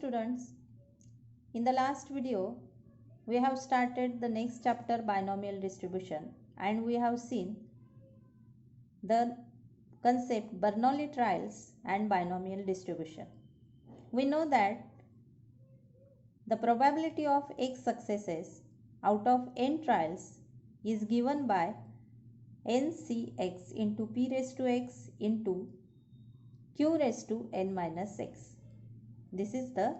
students, in the last video we have started the next chapter binomial distribution and we have seen the concept Bernoulli trials and binomial distribution. We know that the probability of x successes out of n trials is given by ncx into p raised to x into q raised to n minus x. This is the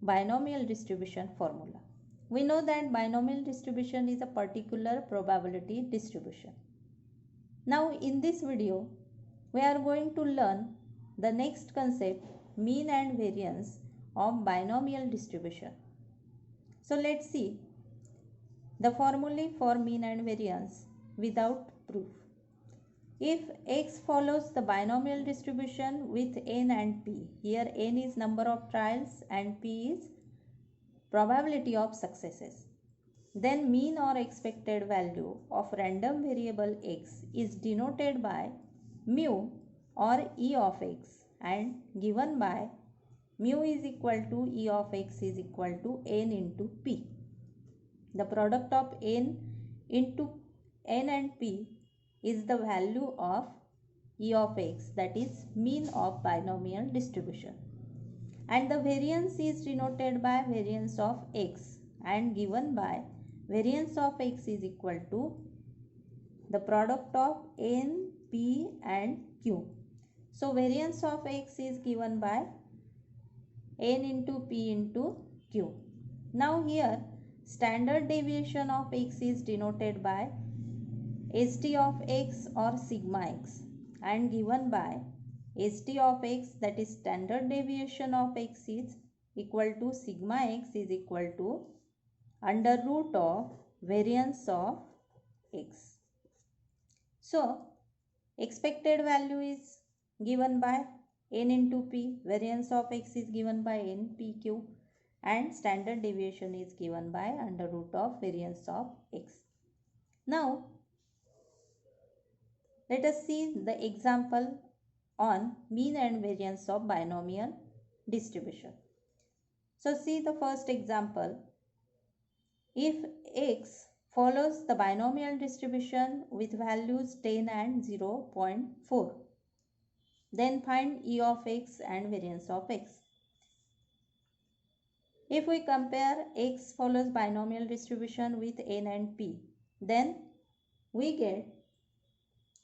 binomial distribution formula. We know that binomial distribution is a particular probability distribution. Now in this video, we are going to learn the next concept, mean and variance of binomial distribution. So let's see the formulae for mean and variance without proof. If x follows the binomial distribution with n and p, here n is number of trials and p is probability of successes, then mean or expected value of random variable x is denoted by mu or e of x and given by mu is equal to e of x is equal to n into p. The product of n into n and p is the value of e of x, that is mean of binomial distribution, and the variance is denoted by variance of x and given by variance of x is equal to the product of n, p and q. So variance of x is given by n into p into q. Now here standard deviation of x is denoted by st of x or sigma x and given by st of x, that is standard deviation of x, is equal to sigma x is equal to under root of variance of x. So expected value is given by n into p, variance of x is given by n p q and standard deviation is given by under root of variance of x. Now let us see the example on mean and variance of binomial distribution. So see the first example. If x follows the binomial distribution with values 10 and 0.4, then find e of x and variance of x. If we compare x follows binomial distribution with n and p, then we get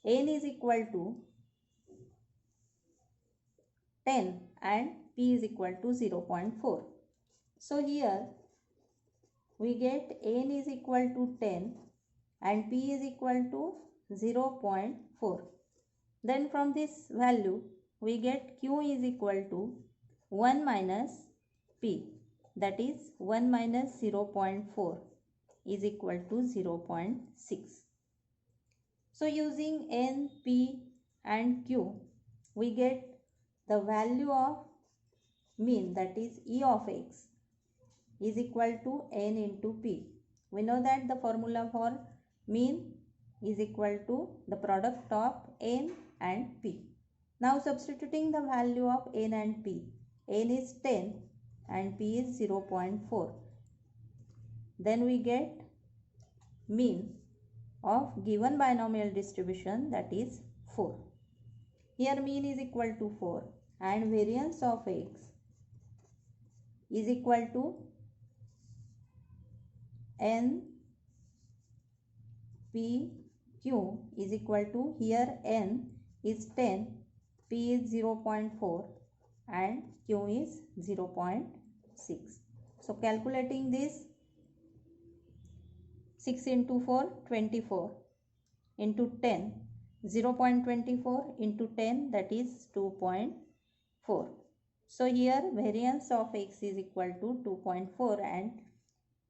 n is equal to 10 and p is equal to 0.4. So here we get n is equal to 10 and p is equal to 0.4. Then from this value we get q is equal to 1 minus p, that is 1 minus 0.4 is equal to 0.6. So using n, p and q, we get the value of mean, that is e of x is equal to n into p. We know that the formula for mean is equal to the product of n and p. Now substituting the value of n and p, n is 10 and p is 0.4. Then we get mean of given binomial distribution, that is 4. Here mean is equal to 4 and variance of x is equal to n p q is equal to, here n is 10, p is 0.4 and q is 0.6. So calculating this, 6 into 4, 24 into 10, 0.24 into 10, that is 2.4. So here variance of x is equal to 2.4 and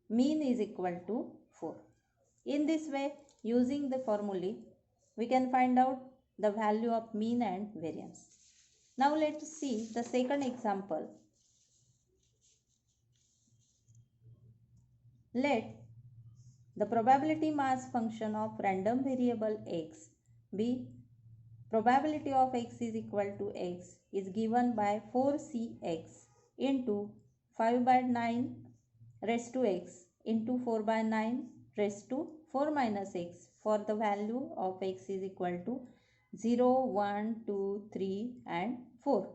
mean is equal to 4. In this way, using the formulae, we can find out the value of mean and variance. Now let's see the second example. Let the probability mass function of random variable x be probability of x is equal to x is given by 4cx into 5 by 9 raised to x into 4 by 9 raised to 4 minus x for the value of x is equal to 0, 1, 2, 3 and 4.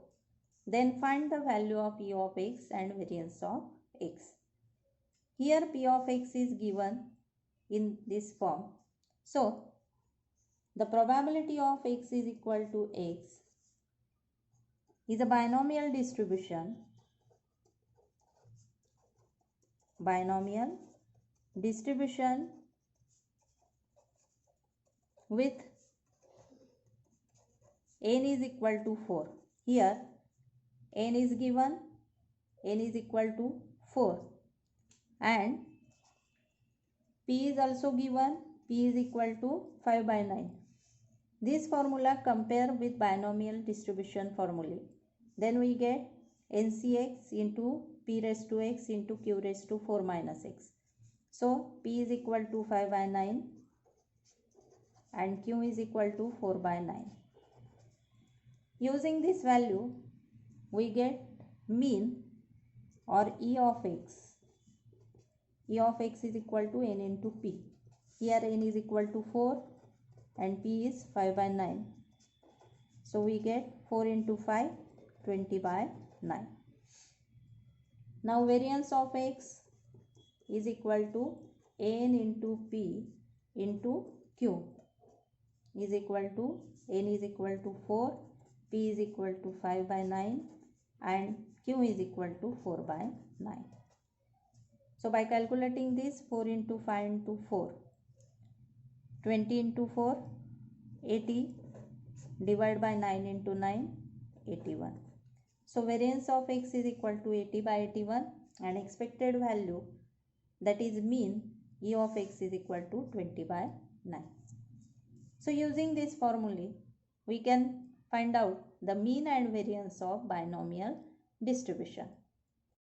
Then find the value of p of x and variance of x. Here p of x is given in this form. So, the probability of x is equal to x is a binomial distribution with n is equal to 4. Here n is given, n is equal to 4 and p is also given, p is equal to 5 by 9. This formula compare with binomial distribution formulae. Then we get NCX into p raised to x into q raised to 4 minus x. So p is equal to 5 by 9 and q is equal to 4 by 9. Using this value, we get mean or E of x. E of x is equal to n into p. Here n is equal to 4 and p is 5 by 9. So we get 4 into 5, 20 by 9. Now variance of x is equal to n into p into q is equal to n is equal to 4, p is equal to 5 by 9 and q is equal to 4 by 9. So by calculating this, 4 into 5 into 4, 20 into 4, 80, divide by 9 into 9, 81. So variance of x is equal to 80 by 81 and expected value, that is mean, E of x is equal to 20 by 9. So using this formula, we can find out the mean and variance of binomial distribution.